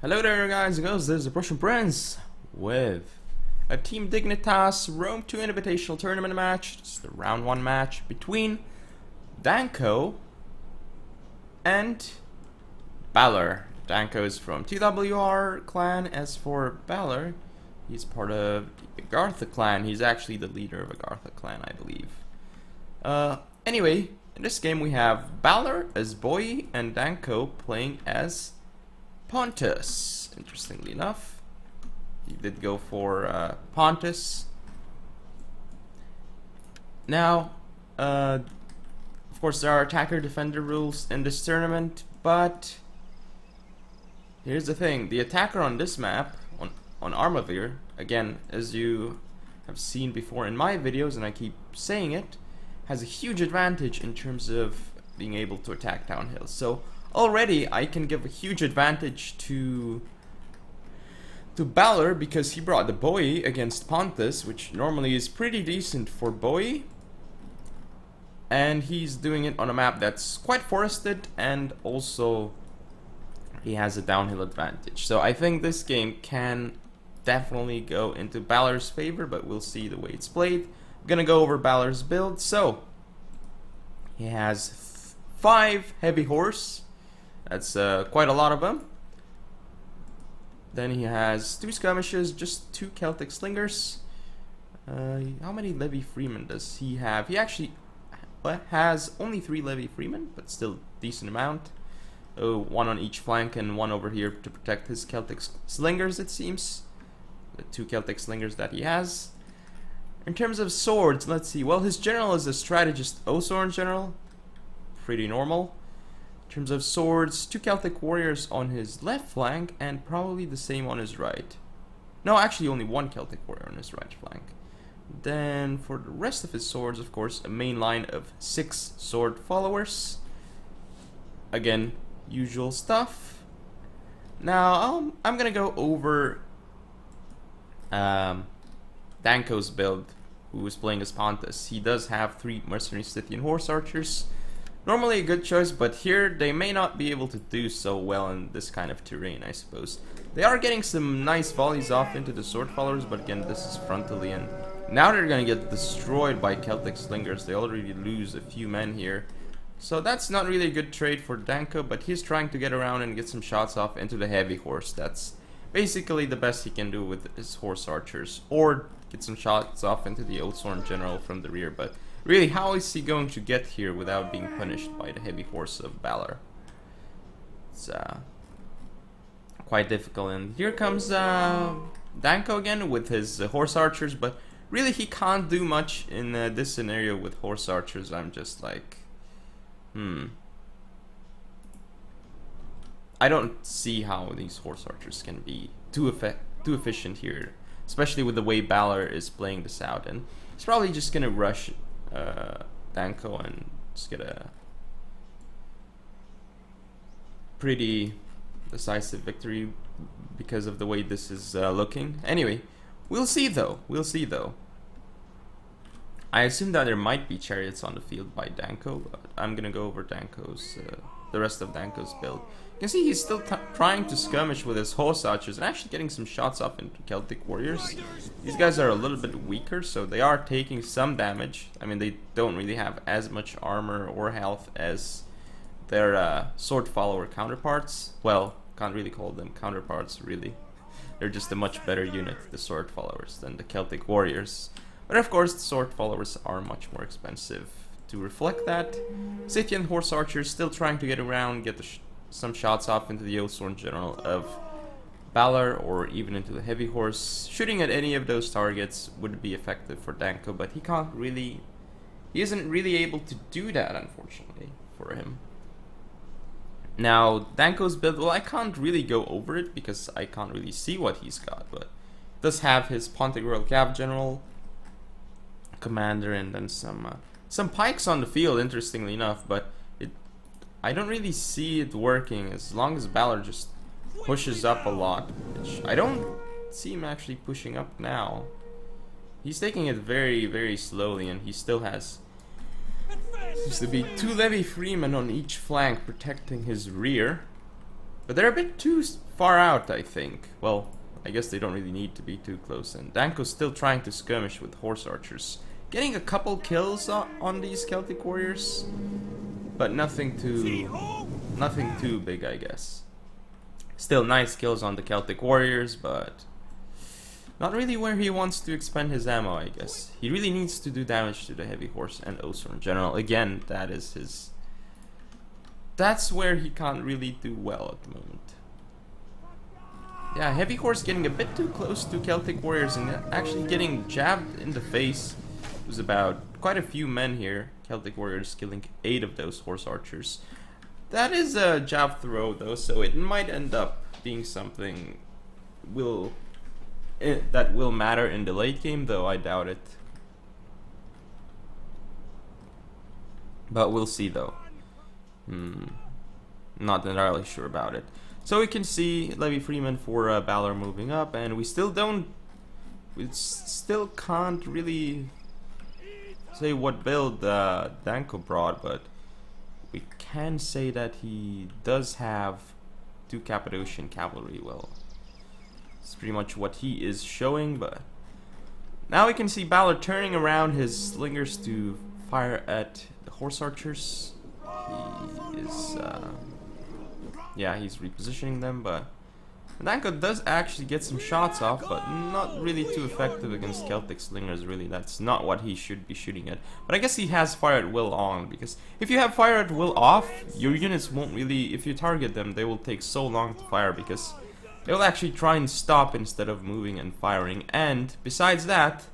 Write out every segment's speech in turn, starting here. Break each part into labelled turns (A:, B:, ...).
A: Hello there guys and girls, this is the Prussian Prince with a Team Dignitas Rome 2 Invitational Tournament match. It's the round 1 match between Danko and Balor. Danko is from TWR clan. As for Balor, he's part of the Agartha clan. He's actually the leader of Agartha clan, I believe. Anyway, in this game we have Balor as Boy and Danko playing as Pontus. Interestingly enough, he did go for Pontus. Now, of course, there are attacker-defender rules in this tournament, but here's the thing: the attacker on this map, on Armavir, again, as you have seen before in my videos, and I keep saying it, has a huge advantage in terms of being able to attack downhill. So already I can give a huge advantage to Balor because he brought the Boy against Pontus, which normally is pretty decent for Boy, and he's doing it on a map that's quite forested, and also he has a downhill advantage. So I think this game can definitely go into Balor's favor, but we'll see the way it's played. I'm gonna go over Balor's build. So he has 5 heavy horse. That's quite a lot of them. Then he has 2 skirmishes, just 2 Celtic slingers. How many levy freemen does he have? He actually has only 3 levy freemen, but still decent amount. 1 on each flank and 1 over here to protect his Celtic slingers, it seems. The 2 Celtic slingers that he has. In terms of swords, let's see. Well, his general is a strategist Osorn general. Pretty normal. In terms of swords, 2 Celtic warriors on his left flank and probably the same on his right. No, actually only 1 Celtic warrior on his right flank. Then for the rest of his swords, of course, a main line of 6 sword followers. Again, usual stuff. Now, I'm gonna go over Danko's build, who is playing as Pontus. He does have 3 mercenary Scythian horse archers. Normally a good choice, but here they may not be able to do so well in this kind of terrain, I suppose. They are getting some nice volleys off into the sword followers, but again, this is frontally, and now they're gonna get destroyed by Celtic slingers. They already lose a few men here. So that's not really a good trade for Danko, but he's trying to get around and get some shots off into the heavy horse. That's basically the best he can do with his horse archers, or get some shots off into the Osorn general from the rear. But really, how is he going to get here without being punished by the heavy horse of Balor? It's quite difficult. And here comes Danko again with his horse archers, but really he can't do much in this scenario with horse archers. I'm just like, I don't see how these horse archers can be too efficient here, especially with the way Balor is playing this out. And he's probably just gonna rush Danko and just get a pretty decisive victory because of the way this is looking. Anyway, we'll see though. I assume that there might be chariots on the field by Danko, but I'm gonna go over the rest of Danko's build. You can see he's still trying to skirmish with his horse archers and actually getting some shots off into Celtic warriors. These guys are a little bit weaker, so they are taking some damage. I mean, they don't really have as much armor or health as their sword follower counterparts. Well, can't really call them counterparts, really. They're just a much better unit, the sword followers, than the Celtic warriors. But of course, the sword followers are much more expensive. To reflect that, Scythian horse archers still trying to get around, get some shots off into the Osorn general of Balor, or even into the heavy horse. Shooting at any of those targets would be effective for Danko, but he isn't really able to do that, unfortunately, for him. Now, Danko's build, well, I can't really go over it because I can't really see what he's got, but he does have his Pontegral Cav general, commander, and then some pikes on the field, interestingly enough, but I don't really see it working as long as Balor just pushes up a lot, which I don't see him actually pushing up now. He's taking it very, very slowly, and he still has seems to be 2 levy freemen on each flank protecting his rear. But they're a bit too far out, I think. Well, I guess they don't really need to be too close. And Danko's still trying to skirmish with horse archers. Getting a couple kills on these Celtic warriors. But nothing too big, I guess. Still nice kills on the Celtic warriors, but not really where he wants to expend his ammo, I guess. He really needs to do damage to the heavy horse and also in general. Again, that's where he can't really do well at the moment. Yeah, heavy horse getting a bit too close to Celtic warriors and actually getting jabbed in the face. It was about quite a few men here. Celtic warriors killing 8 of those horse archers. That is a jab throw though, so it might end up being something that will matter in the late game, though I doubt it. But we'll see though. Not entirely sure about it. So we can see Levi Freeman for Balor moving up, and we still can't really say what build Danko brought, but we can say that he does have 2 Cappadocian cavalry. Well, it's pretty much what he is showing, but now we can see Balor turning around his slingers to fire at the horse archers. He is, yeah, he's repositioning them, but Danko does actually get some shots off, but not really too effective against Celtic slingers, really. That's not what he should be shooting at. But I guess he has fire at will on, because if you have fire at will off, your units won't really, if you target them, they will take so long to fire, because they will actually try and stop instead of moving and firing. And besides that,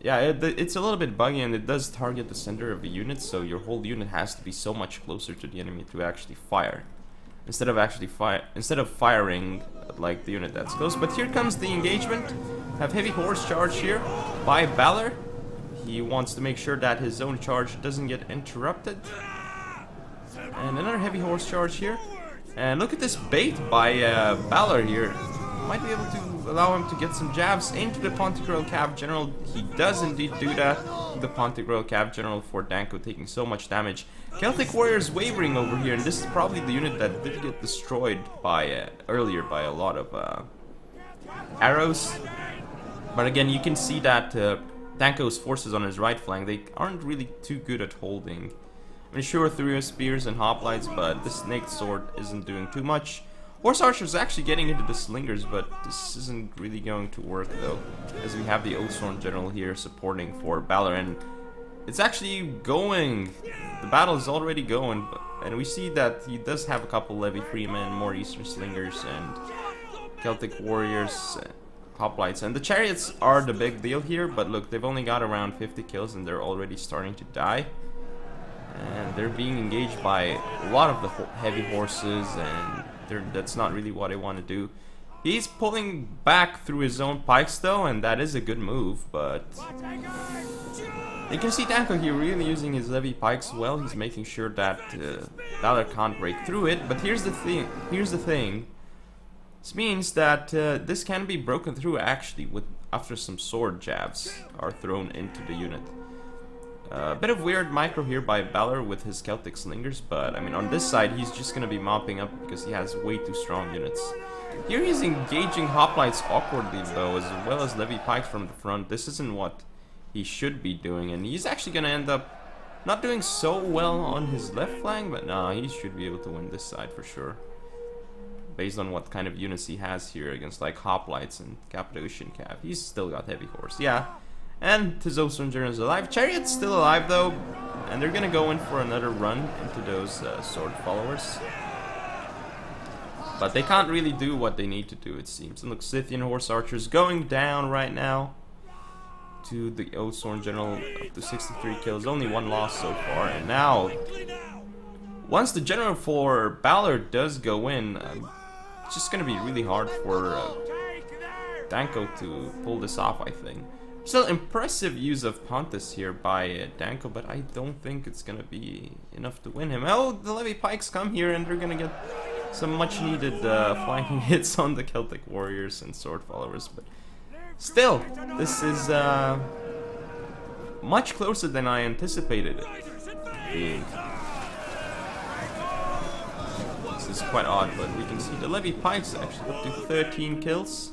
A: yeah, it's a little bit buggy, and it does target the center of the unit, so your whole unit has to be so much closer to the enemy to actually fire. Instead of firing like the unit that's close. But here comes the engagement. Have heavy horse charge here by Balor. He wants to make sure that his own charge doesn't get interrupted. And another heavy horse charge here. And look at this bait by Balor here. Might be able to allow him to get some jabs into the Pontegrill Cav General. He does indeed do that. The Pontegrill Cav General for Danko taking so much damage. Celtic warriors wavering over here, and this is probably the unit that did get destroyed by earlier by a lot of arrows. But again, you can see that Danko's forces on his right flank, they aren't really too good at holding. I mean, sure, through spears and hoplites, but the snake sword isn't doing too much. Horse archers actually getting into the slingers, but this isn't really going to work though, as we have the Oathsworn General here supporting for Balor, and it's actually going. The battle is already going, and we see that he does have a couple Levi Freemen, more Eastern Slingers, and Celtic Warriors, hoplites, and the chariots are the big deal here. But look, they've only got around 50 kills, and they're already starting to die. And they're being engaged by a lot of the heavy horses, and that's not really what I want to do. He's pulling back through his own pikes though, and that is a good move, but you can see Danko here really using his Levi pikes well. He's making sure that Balor can't break through it, but here's the thing. This means that this can be broken through actually after some sword jabs are thrown into the unit. A bit of weird micro here by Balor with his Celtic slingers, but I mean on this side he's just gonna be mopping up because he has way too strong units. Here he's engaging hoplites awkwardly though, as well as Levi pikes from the front. This isn't what he should be doing, and he's actually gonna end up not doing so well on his left flank, but nah, he should be able to win this side for sure. Based on what kind of units he has here against like hoplites and Cappadocian Cav. He's still got heavy horse, yeah. And Oathsworn General is alive. Chariot's still alive though, and they're gonna go in for another run into those sword followers. But they can't really do what they need to do, it seems. And look, Scythian horse archers going down right now to the Oathsworn General, up to 63 kills, only 1 loss so far. And now, once the general for Balor does go in, it's just gonna be really hard for Danko to pull this off, I think. Still impressive use of Pontus here by Danko, but I don't think it's gonna be enough to win him. Oh, the Levi pikes come here and they're gonna get some much needed flanking hits on the Celtic warriors and sword followers, but still, this is much closer than I anticipated it being. This is quite odd, but we can see the Levy Pikes actually up to 13 kills.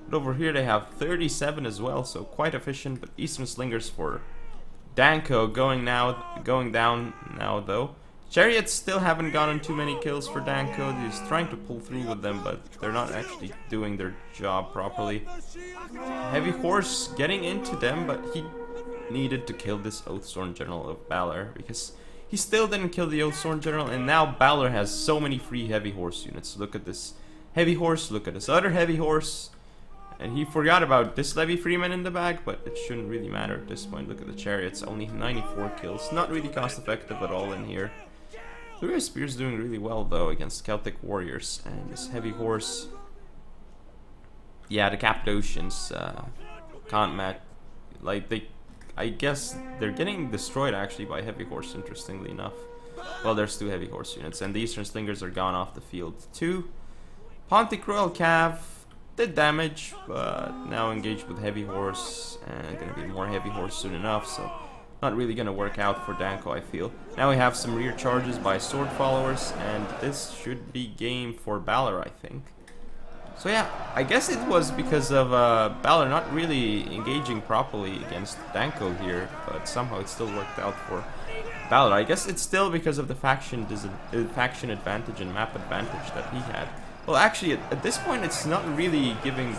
A: But over here they have 37 as well, so quite efficient. But Eastern Slingers for Danko going down now though. Chariots still haven't gotten too many kills for Danko. He's trying to pull through with them, but they're not actually doing their job properly. Heavy Horse getting into them, but he needed to kill this Oathsworn General of Balor, because he still didn't kill the Oathsworn General, and now Balor has so many free Heavy Horse units. Look at this Heavy Horse, look at this other Heavy Horse, and he forgot about this Levy Freeman in the back, but it shouldn't really matter at this point. Look at the Chariots, only 94 kills, not really cost effective at all in here. Thuria's Spear's doing really well though against Celtic Warriors, and this Heavy Horse, yeah, the Cappadocians can't match. Like, I guess they're getting destroyed actually by Heavy Horse, interestingly enough. Well, there's 2 Heavy Horse units, and the Eastern Slingers are gone off the field too. Pontycruel Cav did damage, but now engaged with Heavy Horse, and gonna be more Heavy Horse soon enough, so not really gonna work out for Danko, I feel. Now we have some rear charges by Sword Followers, and this should be game for Balor, I think. So yeah, I guess it was because of Balor not really engaging properly against Danko here, but somehow it still worked out for Balor. I guess it's still because of the faction advantage and map advantage that he had. Well, actually, at this point, it's not really giving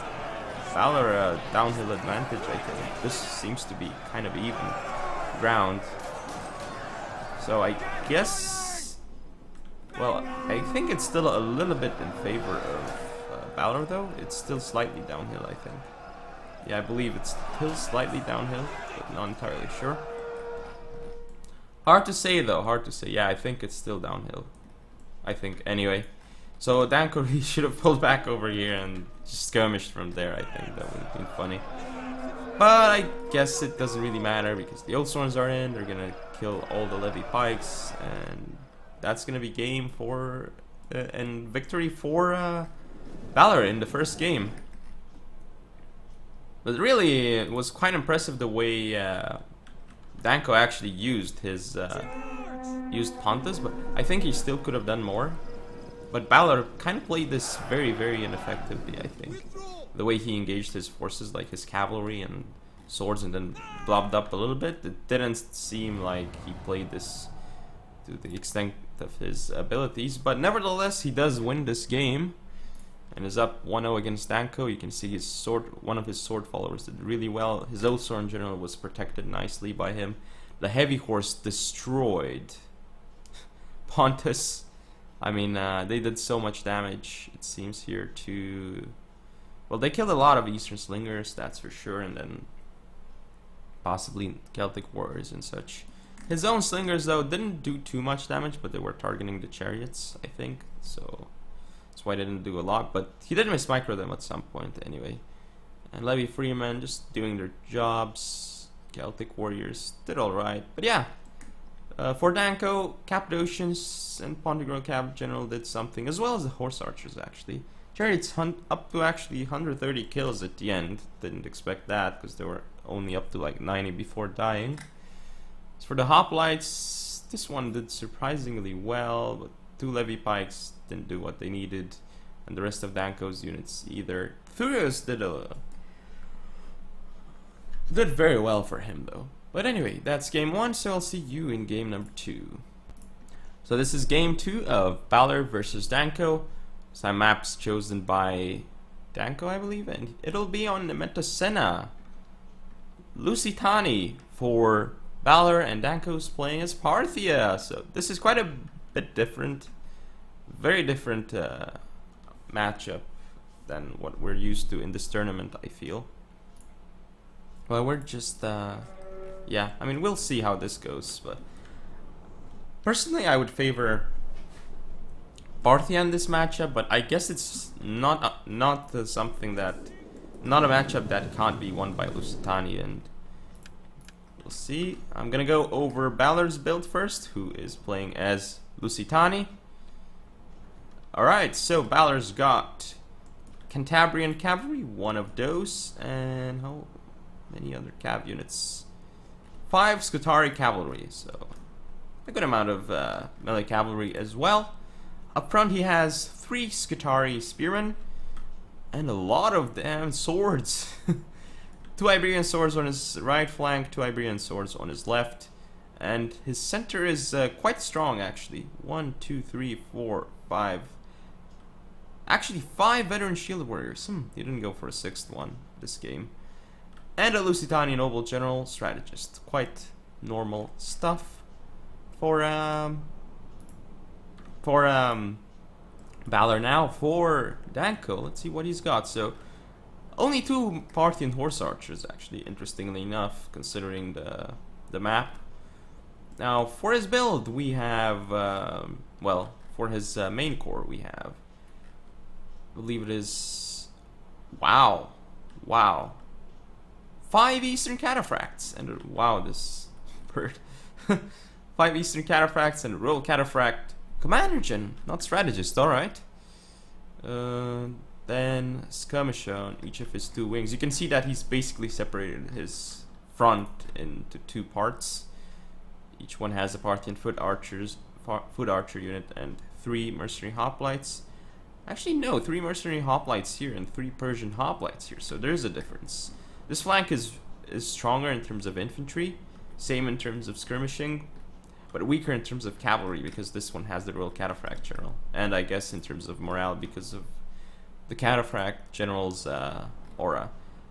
A: Balor a downhill advantage, I think. This seems to be kind of even ground. So I guess, well, I think it's still a little bit in favor of Balor though. It's still slightly downhill, I think. Yeah, I believe it's still slightly downhill, but not entirely sure. Hard to say though, hard to say. Yeah, I think it's still downhill, I think, anyway. So Danko really should have pulled back over here and just skirmished from there. I think that would have been funny. But I guess it doesn't really matter because the Oathsworns are in. They're gonna kill all the Levy Pikes, and that's gonna be game for and victory for Balor in the first game. But really, it was quite impressive the way Danko actually used his used Pontus, but I think he still could have done more. But Balor kind of played this very, very ineffectively, I think. The way he engaged his forces, like his cavalry and swords, and then blobbed up a little bit, it didn't seem like he played this to the extent of his abilities. But nevertheless, he does win this game and is up 1-0 against Danko. You can see his one of his sword followers did really well. His Oathsworn General was protected nicely by him. The Heavy Horse destroyed Pontus. I mean, they did so much damage, it seems here, to... Well, they killed a lot of Eastern Slingers, that's for sure, and then possibly Celtic Warriors and such. His own Slingers, though, didn't do too much damage, but they were targeting the Chariots, I think, so that's why they didn't do a lot, but he did mismicro them at some point, anyway. And Levy Freeman just doing their jobs. Celtic Warriors did alright, but yeah. For Danko, Cappadocians and Pontycruel Cav General did something, as well as the Horse Archers, actually. Chariots up to actually 130 kills at the end. Didn't expect that, because they were only up to like 90 before dying. As for the Hoplites, this one did surprisingly well, but 2 Levy Pikes didn't do what they needed, and the rest of Danko's units either. Furious did very well for him, though. But anyway, that's game 1, so I'll see you in game number 2. So this is game 2 of Balor versus Danko. Some maps chosen by Danko, I believe, and it'll be on the Metasena. Lusitani for Balor, and Danko's playing as Parthia. So this is quite a bit different, very different matchup than what we're used to in this tournament, I feel. Well, we're just... yeah, I mean, we'll see how this goes, but personally I would favor Parthia in this matchup, but I guess it's not something that, not a matchup that can't be won by Lusitani, and we'll see. I'm gonna go over Balor's build first, who is playing as Lusitani. Alright, so Balor's got Cantabrian Cavalry, 1 of those, and how many other cav units? 5 Scutari Cavalry, so a good amount of melee cavalry as well. up front he has 3 Skutari Spearmen and a lot of damn swords. 2 Iberian swords on his right flank, 2 Iberian swords on his left. And his center is quite strong actually. 1, 2, 3, 4, 5. Actually 5 veteran shield warriors. He didn't go for a 6th one this game. And a Lusitani noble general strategist. Quite normal stuff for Balor. Now for Danko, let's see what he's got. So only 2 Parthian horse archers actually, interestingly enough, considering the map. Now for his build we have well, for his main core we have, I believe it is, wow 5 Eastern Cataphracts, and wow, this bird. 5 Eastern Cataphracts and Royal Cataphract Commander Gen, not strategist, alright. Then skirmisher on each of his 2 wings. You can see that he's basically separated his front into 2 parts. Each one has a Parthian foot archer unit and 3 mercenary hoplites. Actually no, 3 mercenary hoplites here and 3 Persian hoplites here, so there's a difference. This flank is stronger in terms of infantry, same in terms of skirmishing, but weaker in terms of cavalry because this one has the Royal Cataphract General. And I guess in terms of morale because of the Cataphract General's aura.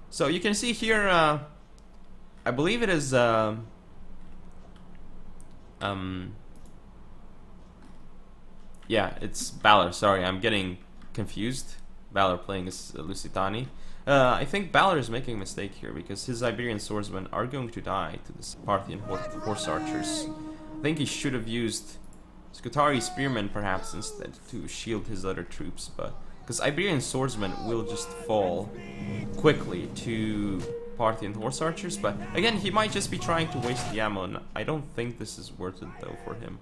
A: So you can see here, I believe it is, yeah, it's Balor, sorry, I'm getting confused. Balor playing as Lusitani. I think Balor is making a mistake here because his Iberian swordsmen are going to die to the Parthian horse archers. I think he should have used Skutari spearmen perhaps instead to shield his other troops, but because Iberian swordsmen will just fall quickly to Parthian horse archers. But again, he might just be trying to waste the ammo, and I don't think this is worth it though for him.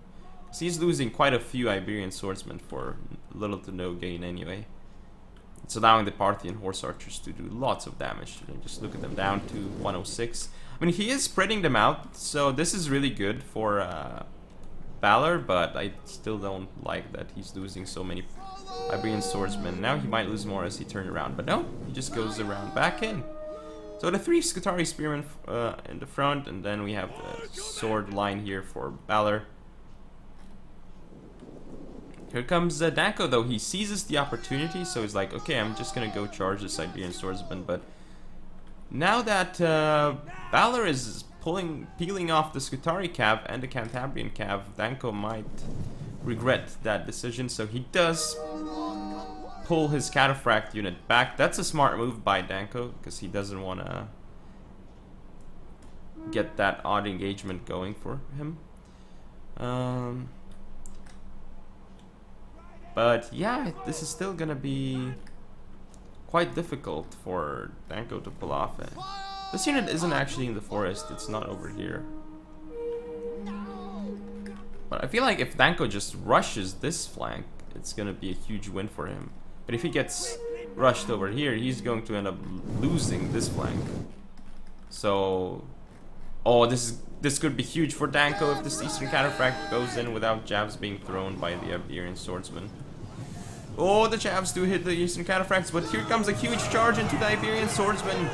A: So he's losing quite a few Iberian swordsmen for little to no gain anyway. It's allowing the Parthian horse archers to do lots of damage. Just look at them down to 106. I mean, he is spreading them out, so this is really good for Balor, but I still don't like that he's losing so many Iberian swordsmen. Now he might lose more as he turns around, but no, he just goes around back in. So the 3 Skutari spearmen in the front, and then we have the sword line here for Balor. Here comes Danko though. He seizes the opportunity, so he's like, okay, I'm just gonna go charge this Iberian swordsman. But now that Balor is peeling off the Skutari cav and the Cantabrian cav, Danko might regret that decision, so he does pull his Cataphract unit back. That's a smart move by Danko, because he doesn't want to get that odd engagement going for him. But yeah, this is still gonna be quite difficult for Danko to pull off. This unit isn't actually in the forest, it's not over here. But I feel like if Danko just rushes this flank, it's gonna be a huge win for him. But if he gets rushed over here, he's going to end up losing this flank. So, oh, this could be huge for Danko if this Eastern Cataphract goes in without jabs being thrown by the Iberian swordsman. Oh, the jabs do hit the Eastern Cataphracts, but here comes a huge charge into the Iberian swordsman.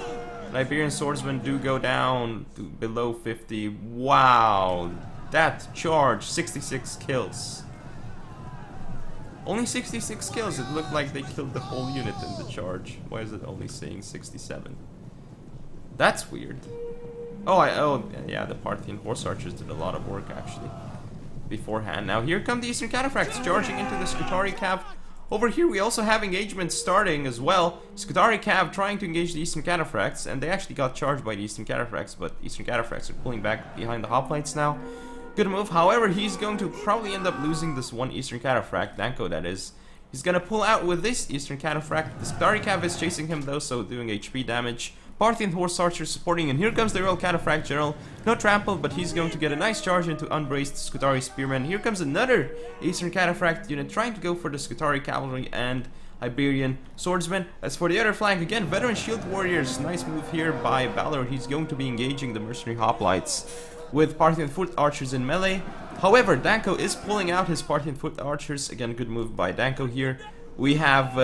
A: The Iberian swordsmen do go down to below 50. Wow, that charge, 66 kills. Only 66 kills. It looked like they killed the whole unit in the charge. Why is it only saying 67? That's weird. Oh, yeah, the Parthian horse archers did a lot of work actually beforehand. Now here come the Eastern Cataphracts charging into the Skutari cav. Over here we also have engagements starting as well. Skutari cav trying to engage the Eastern Cataphracts, and they actually got charged by the Eastern Cataphracts, but the Eastern Cataphracts are pulling back behind the hoplites now. Good move. However, he's going to probably end up losing this one Eastern Cataphract, Danko that is. He's gonna pull out with this Eastern Cataphract. The Skutari cav is chasing him though, so doing HP damage. Parthian horse archer supporting, and here comes the Royal Cataphract General. Not trampled, but he's going to get a nice charge into unbraced Skutari spearmen. Here comes another Eastern Cataphract unit trying to go for the Skutari cavalry and Iberian swordsmen. As for the other flank, again, veteran shield warriors. Nice move here by Balor. He's going to be engaging the mercenary hoplites with Parthian foot archers in melee. However, Danko is pulling out his Parthian foot archers. Again, good move by Danko here. We have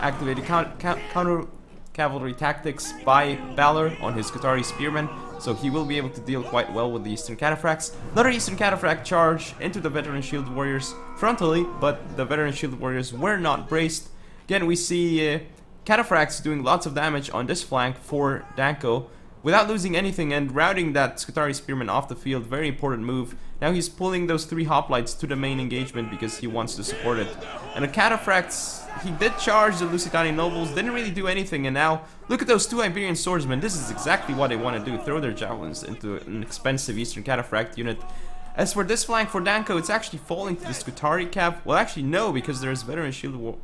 A: activated counter cavalry tactics by Balor on his Skutari spearmen, so he will be able to deal quite well with the Eastern Cataphracts. Another Eastern Cataphract charge into the veteran shield warriors frontally, but the veteran shield warriors were not braced. Again, we see Cataphracts doing lots of damage on this flank for Danko without losing anything and routing that Skutari spearman off the field. Very important move. Now he's pulling those 3 hoplites to the main engagement because he wants to support it. And the Cataphracts, he did charge the Lusitani nobles, didn't really do anything, and now look at those 2 Iberian swordsmen. This is exactly what they want to do, throw their javelins into an expensive Eastern Cataphract unit. As for this flank for Danko, it's actually falling to the Skutari cav. Well, actually no, because there's veteran shield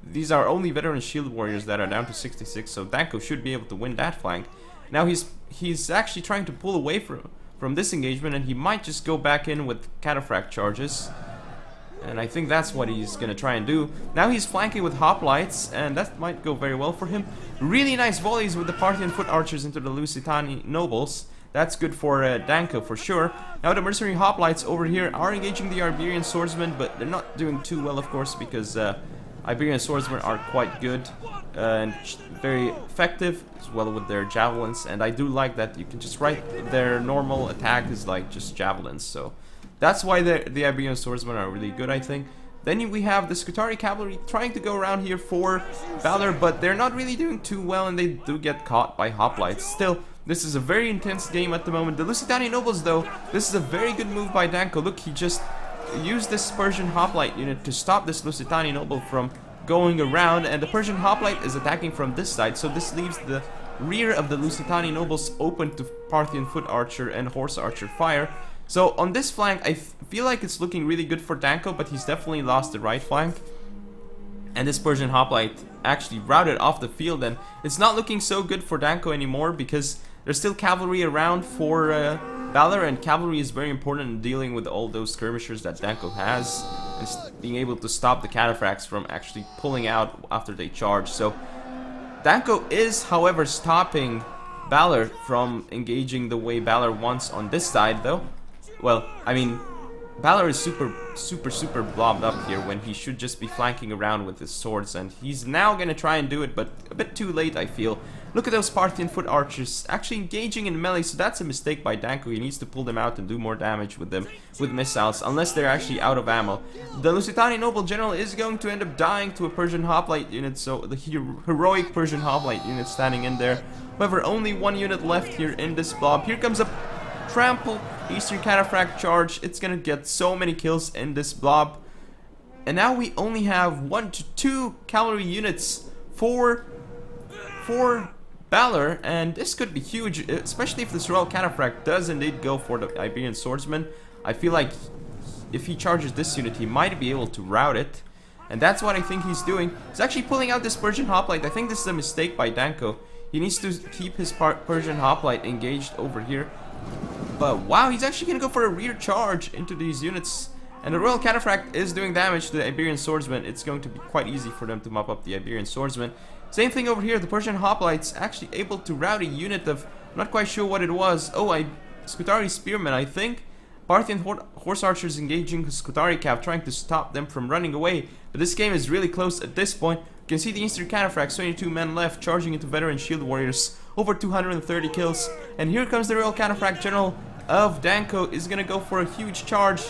A: these are only veteran shield warriors that are down to 66, so Danko should be able to win that flank. Now he's actually trying to pull away from this engagement, and he might just go back in with Cataphract charges. And I think that's what he's gonna try and do. Now he's flanking with hoplites, and that might go very well for him. Really nice volleys with the Parthian foot archers into the Lusitani nobles. That's good for Danko for sure. Now the mercenary hoplites over here are engaging the Iberian swordsmen, but they're not doing too well, of course, because Iberian swordsmen are quite good and very effective as well with their javelins, and I do like that you can just write their normal attack is like just javelins, so that's why the Iberian swordsmen are really good, I think. Then we have the Skutari cavalry trying to go around here for Balor, but they're not really doing too well, and they do get caught by hoplites. Still, this is a very intense game at the moment. The Lusitani nobles, though, this is a very good move by Danko. Look, he just used this Persian hoplite unit to stop this Lusitani noble from going around, and the Persian hoplite is attacking from this side, so this leaves the rear of the Lusitani nobles open to Parthian foot archer and horse archer fire. So on this flank, I feel like it's looking really good for Danko, but he's definitely lost the right flank. And this Persian hoplite actually routed off the field, and it's not looking so good for Danko anymore because there's still cavalry around for Balor, and cavalry is very important in dealing with all those skirmishers that Danko has, and being able to stop the Cataphracts from actually pulling out after they charge. So Danko is, however, stopping Balor from engaging the way Balor wants on this side, though. Well, I mean, Balor is super blobbed up here when he should just be flanking around with his swords, and he's now gonna try and do it, but a bit too late, I feel. Look at those Parthian foot archers actually engaging in melee, so that's a mistake by Danko. He needs to pull them out and do more damage with them with missiles, unless they're actually out of ammo. The Lusitani noble general is going to end up dying to a Persian hoplite unit, so the heroic Persian hoplite unit standing in there. However, only 1 unit left here in this blob. Here comes a trample Eastern Cataphract charge. It's gonna get so many kills in this blob. And now we only have 1 to 2 cavalry units for Balor, and this could be huge, especially if this Royal Cataphract does indeed go for the Iberian swordsman. I feel like if he charges this unit, he might be able to rout it, and that's what I think he's doing. He's actually pulling out this Persian hoplite. I think this is a mistake by Danko. He needs to keep his Persian hoplite engaged over here. But wow, he's actually going to go for a rear charge into these units. And the Royal Cataphract is doing damage to the Iberian swordsman. It's going to be quite easy for them to mop up the Iberian swordsman. Same thing over here. The Persian hoplites actually able to rout a unit of, I'm not quite sure what it was. Oh, Skutari spearmen, I think. Parthian horse archers engaging Skutari cav, trying to stop them from running away. But this game is really close at this point. You can see the Eastern Cataphracts, 22 men left, charging into veteran shield warriors. Over 230 kills. And here comes the Royal Cataphract general of Danko. Is going to go for a huge charge.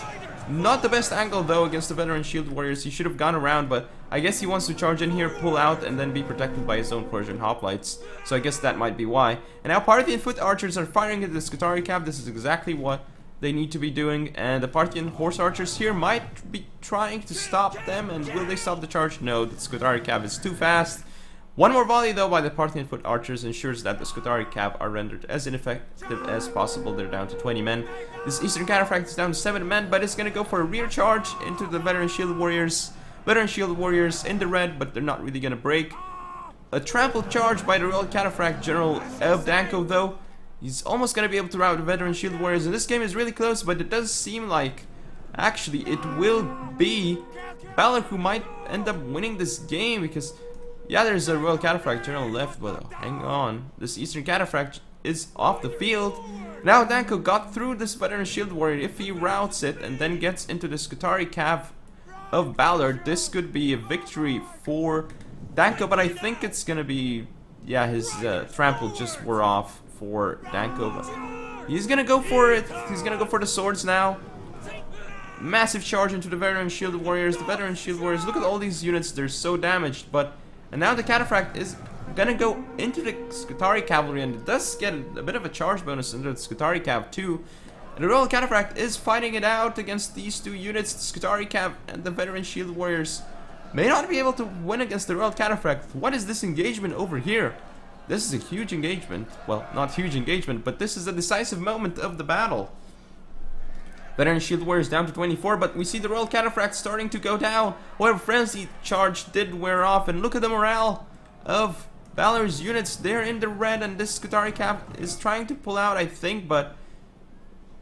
A: Not the best angle though against the veteran shield warriors. He should have gone around, but I guess he wants to charge in here, pull out, and then be protected by his own Persian hoplites. So I guess that might be why. And now Parthian foot archers are firing at the Skutari cav. This is exactly what they need to be doing, and the Parthian horse archers here might be trying to stop them. And will they stop the charge? No, the Skutari cav is too fast. One more volley though by the Parthian foot archers ensures that the Skutari cav are rendered as ineffective as possible. They're down to 20 men. This Eastern Cataphract is down to 7 men, but it's gonna go for a rear charge into the veteran shield warriors. Veteran shield warriors in the red, but they're not really gonna break. A trampled charge by the Royal Cataphract general of Danko though. He's almost gonna be able to rout the veteran shield warriors, and this game is really close, but it does seem like actually it will be Balor who might end up winning this game, because yeah, there's a Royal Cataphract general left, but hang on. This Eastern Cataphract is off the field. Now Danko got through this veteran shield warrior. If he routes it and then gets into the Skutari cav of Balor, this could be a victory for Danko, but I think it's gonna be, yeah, his trample just wore off for Danko, but he's gonna go for it. He's gonna go for the swords now. Massive charge into the veteran shield warriors. The veteran shield warriors, look at all these units, they're so damaged, and now the cataphract is gonna go into the Skutari cavalry, and it does get a bit of a charge bonus into the Skutari cav too. And the Royal Cataphract is fighting it out against these two units. The Skutari cav and the veteran shield warriors may not be able to win against the Royal Cataphract. What is this engagement over here? This is a huge engagement. Well, not huge engagement, but this is a decisive moment of the battle. Veteran shield warriors down to 24, but we see the Royal Cataphract starting to go down. However, Frenzy charge did wear off, and look at the morale of Balor's units. They're in the red, and this Skutari cav is trying to pull out, I think, but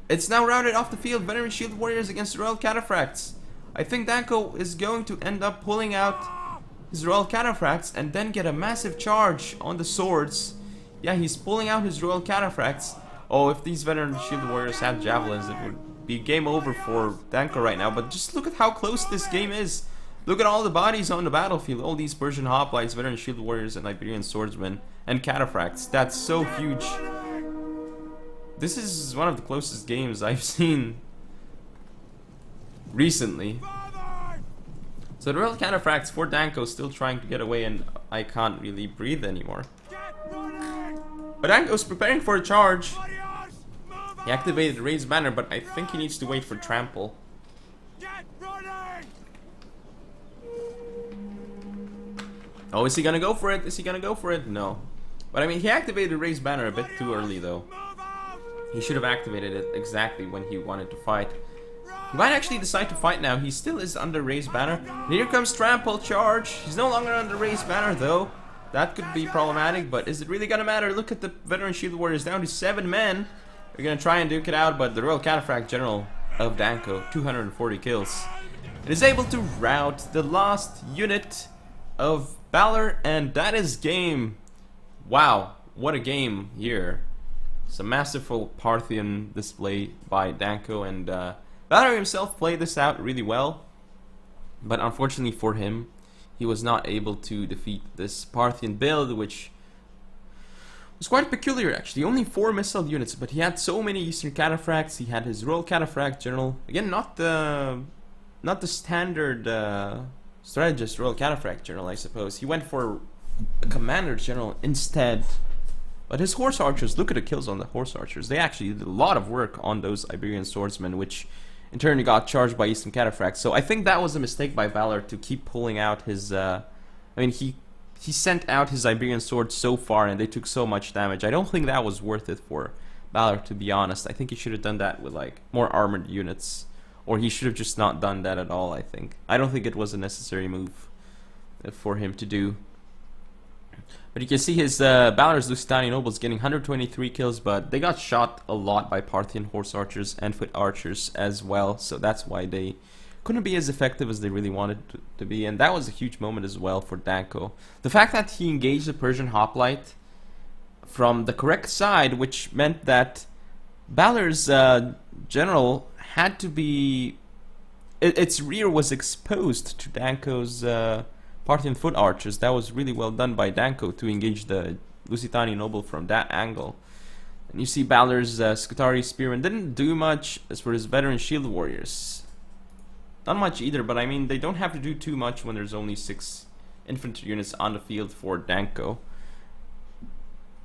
A: it's now routed off the field. Veteran shield warriors against the Royal Cataphracts. I think Danko is going to end up pulling out his Royal Cataphracts and then get a massive charge on the swords. Yeah, he's pulling out his Royal Cataphracts. Oh, if these veteran shield warriors had javelins, it would be game over for Danko right now. But just look at how close this game is. Look at all the bodies on the battlefield. All these Persian hoplites, veteran shield warriors, and Iberian swordsmen, and cataphracts. That's so huge. This is one of the closest games I've seen recently. So the Royal Cataphracts for Danko still trying to get away, and I can't really breathe anymore. But Danko's preparing for a charge. He activated the raised banner, but I think he needs to wait for trample. Oh, is he gonna go for it? Is he gonna go for it? No. But I mean, he activated the raised banner a bit too early though. He should have activated it exactly when he wanted to fight. He might actually decide to fight now. He still is under raised banner. And here comes trample charge. He's no longer under raised banner though. That could be problematic, but is it really gonna matter? Look at the veteran shield warriors down to 7 men. They're gonna try and duke it out, but the Royal Cataphract General of Danko, 240 kills, and is able to rout the last unit of Balor, and that is game. Wow, what a game here. It's a masterful Parthian display by Danko, and Balor himself played this out really well, but unfortunately for him, he was not able to defeat this Parthian build, which was quite peculiar actually. Only 4 missile units, but he had so many Eastern Cataphracts. He had his Royal Cataphract General. Again, not the standard strategist Royal Cataphract General, I suppose. He went for a Commander General instead. But his Horse Archers, look at the kills on the Horse Archers. They actually did a lot of work on those Iberian Swordsmen, which in turn got charged by Eastern Cataphracts. So I think that was a mistake by Balor to keep pulling out his... I mean, he sent out his Iberian Swords so far and they took so much damage. I don't think that was worth it for Balor, to be honest. I think he should have done that with like more armored units. Or he should have just not done that at all, I think. I don't think it was a necessary move for him to do. But you can see his Balor's Lusitani nobles getting 123 kills, but they got shot a lot by Parthian horse archers and foot archers as well, so that's why they couldn't be as effective as they really wanted to be, and that was a huge moment as well for Danko. The fact that he engaged the Persian hoplite from the correct side, which meant that Balor's general had to be... its rear was exposed to Danko's Parthian foot archers. That was really well done by Danko to engage the Lusitani noble from that angle. And you see Balor's Skutari spearmen didn't do much as for his veteran shield warriors. Not much either, but I mean, they don't have to do too much when there's only 6 infantry units on the field for Danko.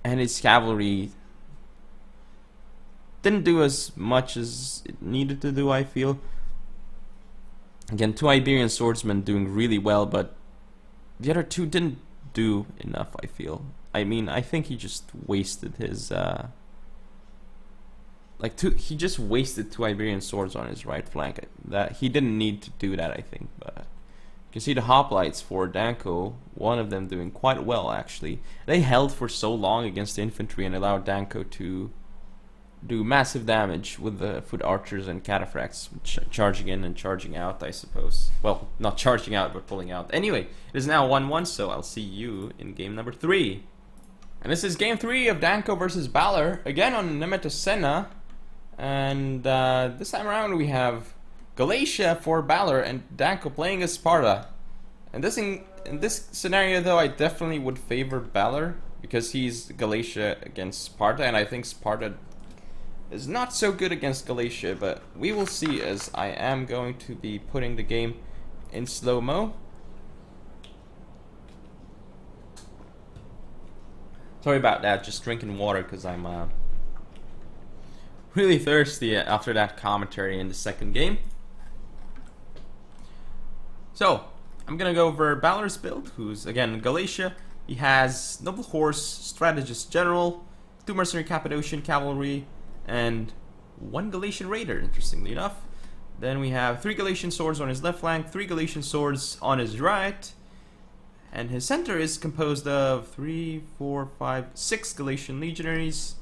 A: And his cavalry didn't do as much as it needed to do, I feel. Again, 2 Iberian swordsmen doing really well, but the other 2 didn't do enough, I feel. I mean, I think he just wasted his... he just wasted 2 Iberian swords on his right flank. That he didn't need to do that, I think. But you can see the hoplites for Danko, one of them doing quite well actually. They held for so long against the infantry and allowed Danko to do massive damage with the foot archers and cataphracts, charging in and charging out, I suppose. Well, not charging out, but pulling out. Anyway, it is now 1-1, so I'll see you in game number 3. And this is game 3 of Danko versus Balor, again on Invitational. And this time around we have Galatia for Balor and Danko playing as Sparta. And in this scenario though, I definitely would favor Balor, because he's Galatia against Sparta, and I think Sparta is not so good against Galatia, but we will see, as I am going to be putting the game in slow-mo. Sorry about that, just drinking water because I'm really thirsty after that commentary in the second game. So, I'm gonna go over Balor's build, who's again Galatia. He has Noble Horse, Strategist General, 2 Mercenary Cappadocian Cavalry, and 1 Galatian Raider, interestingly enough. Then we have 3 Galatian Swords on his left flank, 3 Galatian Swords on his right. And his center is composed of 6 Galatian Legionaries.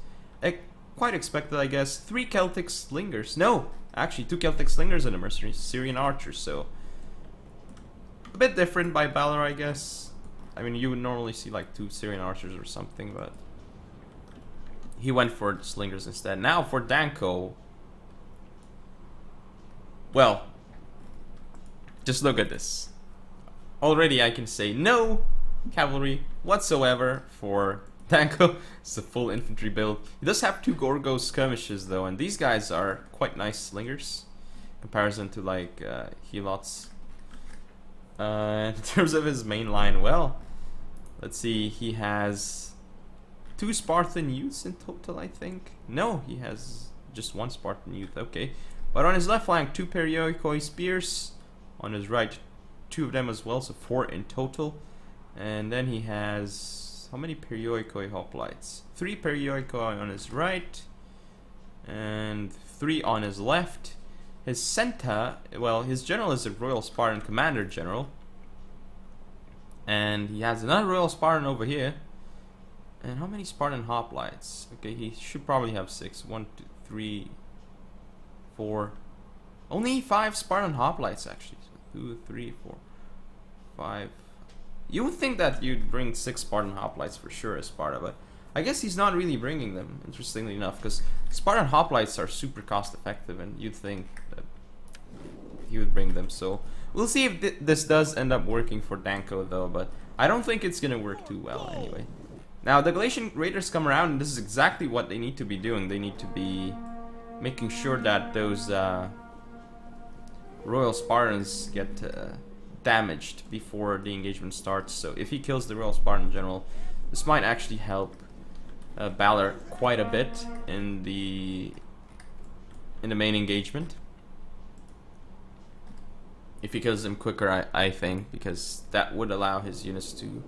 A: Quite expected, I guess. 3 Celtic Slingers. No, actually 2 Celtic Slingers and a Mercenary Syrian Archer, so a bit different by Balor, I guess. I mean, you would normally see like 2 Syrian Archers or something, but he went for Slingers instead. Now for Danko. Well, just look at this. Already I can say no cavalry whatsoever for Danko. It's a full infantry build. He does have 2 Gorgo skirmishes though, and these guys are quite nice slingers in comparison to like Helots. In terms of his main line, well, let's see, he has 2 Spartan youths in total, I think. No, he has just 1 Spartan youth, okay. But on his left flank, 2 Perioikoi spears. On his right, 2 of them as well, so 4 in total. And then he has, how many Perioikoi hoplites? 3 Perioikoi on his right, and 3 on his left. His center, well, his general is a Royal Spartan Commander General. And he has another Royal Spartan over here. And how many Spartan hoplites? Okay, he should probably have 6. 1, 2, 3, 4. Only 5 Spartan hoplites actually. 2, 3, 4, 5. You would think that you'd bring 6 Spartan hoplites for sure as Sparta, but I guess he's not really bringing them, interestingly enough, because Spartan hoplites are super cost effective, and you'd think that he would bring them. So we'll see if this does end up working for Danko though, but I don't think it's gonna work too well anyway. Now the Galatian Raiders come around, and this is exactly what they need to be doing. They need to be making sure that those Royal Spartans get damaged before the engagement starts. So if he kills the Royal Spartan General, this might actually help Balor quite a bit in the main engagement. If he kills him quicker, I think, because that would allow his units to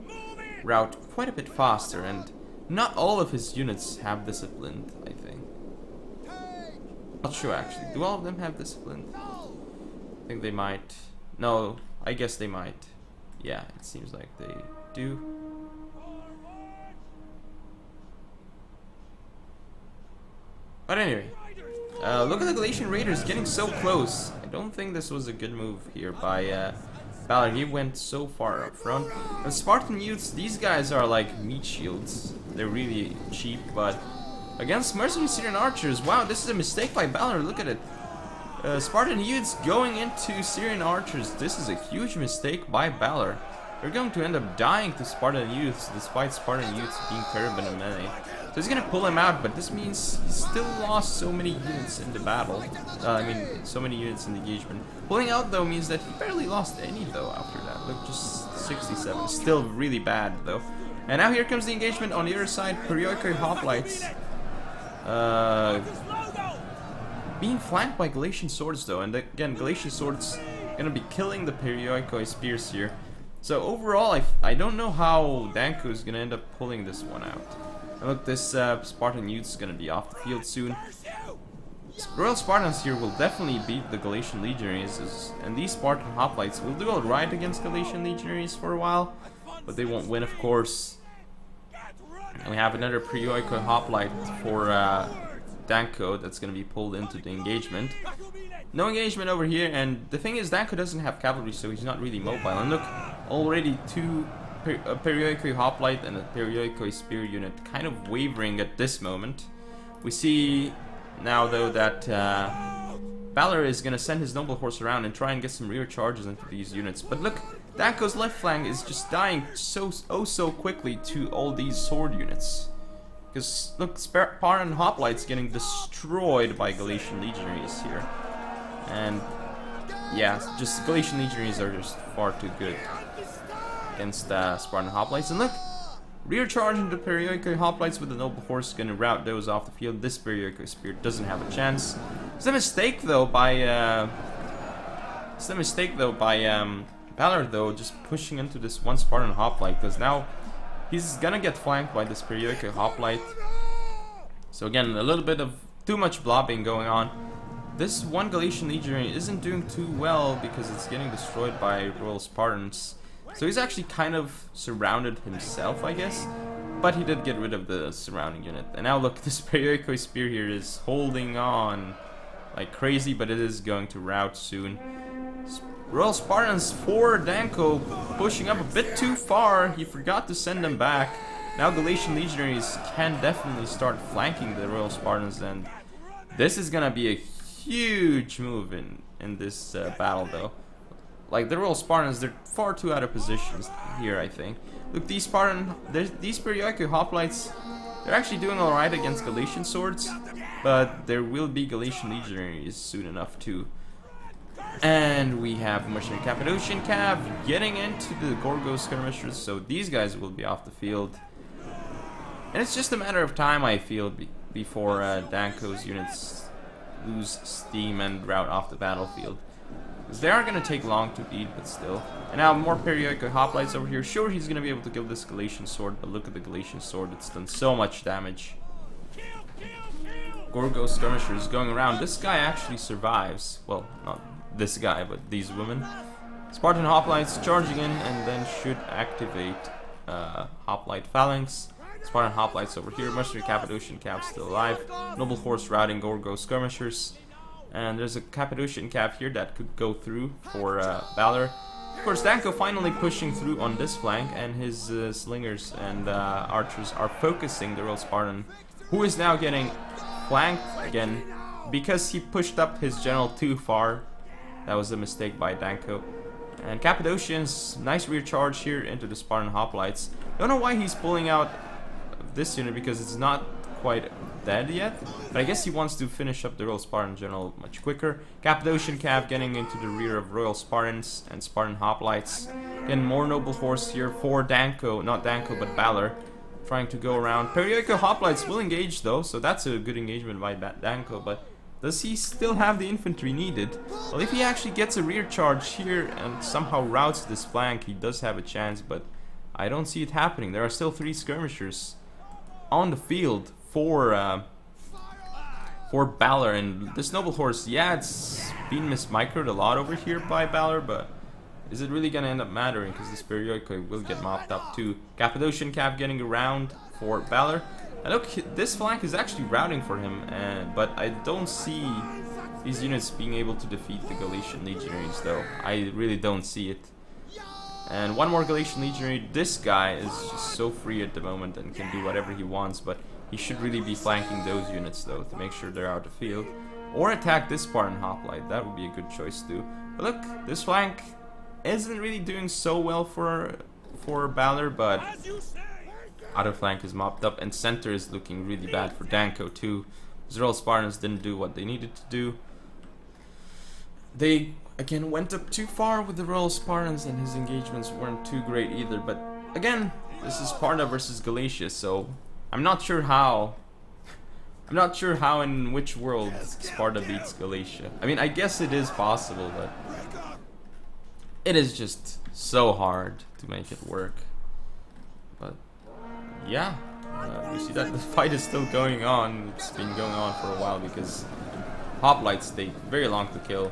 A: route quite a bit faster, and not all of his units have disciplined, I think. Not sure actually. Do all of them have disciplined? I think they might. No, I guess they might. Yeah, it seems like they do. But anyway, look at the Galatian Raiders getting so close. I don't think this was a good move here by Balor. He went so far up front. And Spartan youths, these guys are like meat shields. They're really cheap, but against Mercenary Syrian Archers, wow, this is a mistake by Balor. Look at it. Spartan youths going into Syrian Archers. This is a huge mistake by Balor. They're going to end up dying to Spartan youths, despite Spartan youths being terrible in melee. So he's gonna pull him out, but this means he still lost so many units in the battle. I mean, so many units in the engagement. Pulling out though means that he barely lost any though after that. Look, just 67. Still really bad though. And now here comes the engagement on the other side. Perioikoi hoplites being flanked by Galatian swords though, and again Galatian swords gonna be killing the Perioikoi spears here. So overall, I don't know how Danko is gonna end up pulling this one out. And look, this Spartan youth is gonna be off the field soon. Royal Spartans here will definitely beat the Galatian Legionaries, and these Spartan hoplites will do alright against Galatian Legionaries for a while, but they won't win, of course. And we have another Perioikoi hoplite for Danko that's going to be pulled into the engagement. No engagement over here, and the thing is Danko doesn't have cavalry, so he's not really mobile. And look, already 2 a Periodically Hoplite and a Periodically Spear unit kind of wavering at this moment. We see now though that Balor is gonna send his Noble Horse around and try and get some rear charges into these units. But look, Danko's left flank is just dying so quickly to all these sword units. Because look, Sparta and Hoplites getting destroyed by Galatian Legionaries here. And yeah, just Galatian Legionaries are just far too good against Spartan Hoplites. And look, rear charge into Periodically Hoplites with the Noble Horse gonna rout those off the field. This Periodically Spear doesn't have a chance. It's a mistake though by Balor though, just pushing into this one Spartan Hoplite, because now he's gonna get flanked by this Periodically Hoplite. So again, a little bit of too much blobbing going on. This one Galatian Legionary isn't doing too well because it's getting destroyed by Royal Spartans. So he's actually kind of surrounded himself, I guess. But he did get rid of the surrounding unit. And now look, this Periodically Spear here is holding on like crazy, but it is going to rout soon. Royal Spartans for Danko pushing up a bit too far. He forgot to send them back. Now Galatian Legionaries can definitely start flanking the Royal Spartans, and this is gonna be a huge move in this battle though. Like the Royal Spartans, they're far too out of positions here, I think. Look, these Periodically Hoplites, they're actually doing alright against Galatian swords, but there will be Galatian Legionaries soon enough too. And we have Mercenary Cappadocian Cav getting into the Gorgo skirmishers, so these guys will be off the field. And it's just a matter of time, I feel, before Danko's units lose steam and rout off the battlefield. Because they aren't going to take long to beat, but still. And now more Periodical Hoplites over here. Sure, he's going to be able to kill this Galatian sword, but look at the Galatian sword. It's done so much damage. Gorgo skirmishers going around. This guy actually survives. Well, not this guy, but these women. Spartan Hoplites charging in and then should activate Hoplite Phalanx. Spartan Hoplites over here. Mercenary Cappadocian Cav still alive. Noble Horse routing Gorgo skirmishers. And there's a Cappadocian Cav here that could go through for Balor. Of course, Danko finally pushing through on this flank, and his slingers and archers are focusing the Royal Spartan, who is now getting flanked again because he pushed up his general too far. That was a mistake by Danko. And Cappadocians, nice rear charge here into the Spartan Hoplites. Don't know why he's pulling out this unit, because it's not quite dead yet, but I guess he wants to finish up the Royal Spartan general much quicker. Cappadocian Cav getting into the rear of Royal Spartans and Spartan Hoplites. Again, more Noble Horse here for Danko, not Danko but Balor, trying to go around. Periodical Hoplites will engage though, so that's a good engagement by Danko, but does he still have the infantry needed? Well, if he actually gets a rear charge here and somehow routes this flank, he does have a chance, but I don't see it happening. There are still 3 skirmishers on the field for Balor, and this Noble Horse, yeah, it's been mismicroed a lot over here by Balor, but is it really gonna end up mattering? Because this periodically will get mopped up too. Cappadocian Cav getting around for Balor. And look, this flank is actually routing for him, but I don't see these units being able to defeat the Galatian Legionaries though. I really don't see it. And one more Galatian Legionary. This guy is just so free at the moment and can do whatever he wants, but he should really be flanking those units though to make sure they're out of the field. Or attack this Spartan Hoplite, that would be a good choice too. But look, this flank isn't really doing so well for Balor, but outer flank is mopped up, and center is looking really bad for Danko too. The Royal Spartans didn't do what they needed to do. They again went up too far with the Royal Spartans, and his engagements weren't too great either. But again, this is Sparta versus Galatia, so I'm not sure how in which world Sparta beats Galatia. I mean, I guess it is possible, but it is just so hard to make it work. But yeah, you see that the fight is still going on. It's been going on for a while because Hoplites take very long to kill.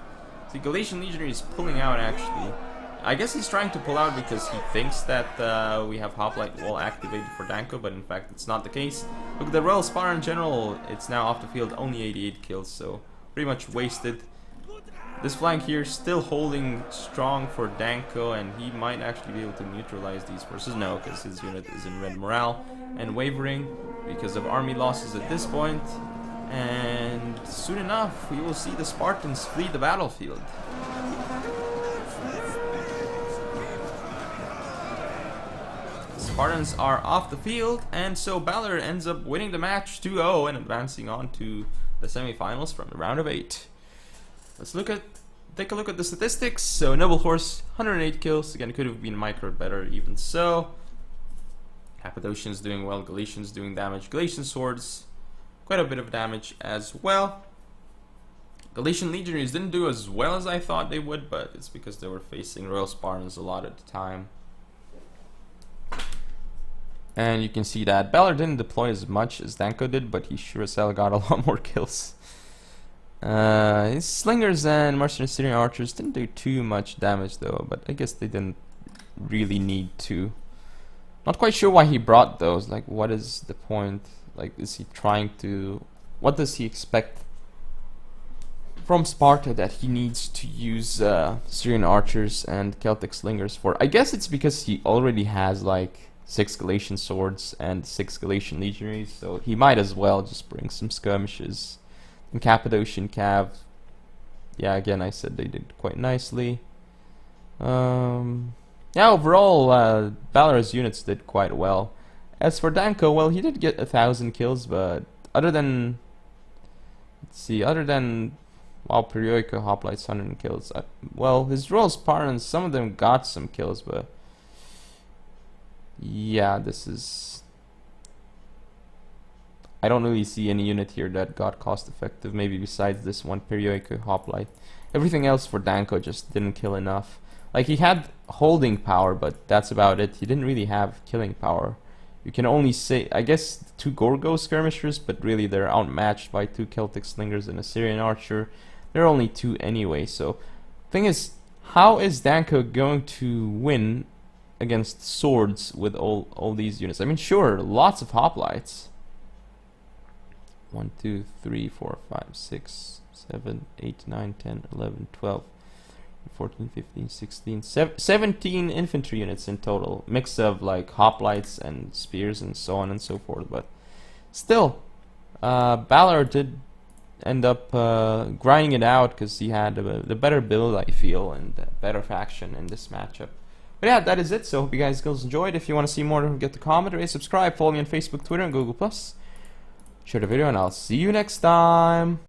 A: The Galatian Legionary is pulling out actually. I guess he's trying to pull out because he thinks that we have Hoplite wall activated for Danko, but in fact it's not the case. Look, the Royal Spartan General, it's now off the field, only 88 kills, so pretty much wasted. This flank here still holding strong for Danko, and he might actually be able to neutralize these forces. No, because his unit is in red morale and wavering because of army losses at this point. And soon enough, we will see the Spartans flee the battlefield. Spartans are off the field, and so Balor ends up winning the match 2-0 and advancing on to the semifinals from the round of 8. Let's take a look at the statistics. So Noble Horse, 108 kills. Again, could have been micro better, even so. Cappadocians doing well, Galatians doing damage. Galatian swords, quite a bit of damage as well. Galatian legionaries didn't do as well as I thought they would, but it's because they were facing Royal Spartans a lot at the time. And you can see that Balor didn't deploy as much as Danko did, but he sure as hell got a lot more kills. His slingers and mercenary Syrian archers didn't do too much damage though, but I guess they didn't really need to. Not quite sure why he brought those. Like, what is the point? Like, is he trying to... What does he expect from Sparta that he needs to use Syrian archers and Celtic slingers for? I guess it's because he already has like 6 Galatian swords and 6 Galatian legionaries, so he might as well just bring some skirmishes. And Cappadocian Cav, yeah, again I said they did quite nicely. Yeah, overall Balor's units did quite well. As for Danko, well, he did get 1,000 kills, but other than, let's see, well, Periodico Hoplites 100 kills. Well, his Royal Spartans, some of them got some kills, but yeah, this is... I don't really see any unit here that got cost effective, maybe besides this one Periodico Hoplite. Everything else for Danko just didn't kill enough. Like, he had holding power, but that's about it. He didn't really have killing power. You can only say, I guess, 2 Gorgo skirmishers, but really they're outmatched by 2 Celtic slingers and a Syrian archer. They're only 2 anyway, so... Thing is, how is Danko going to win against swords with all these units? I mean, sure, lots of hoplites. 1, 2, 3, 4, 5, 6, 7, 8, 9, 10, 11, 12, 14, 15, 16, 17 infantry units in total. Mix of like hoplites and spears and so on and so forth. But still, Balor did end up grinding it out because he had the better build, I feel, and better faction in this matchup. But yeah, that is it. So hope you guys enjoyed. If you want to see more, don't forget to comment, rate, subscribe, follow me on Facebook, Twitter, and Google+. Share the video, and I'll see you next time.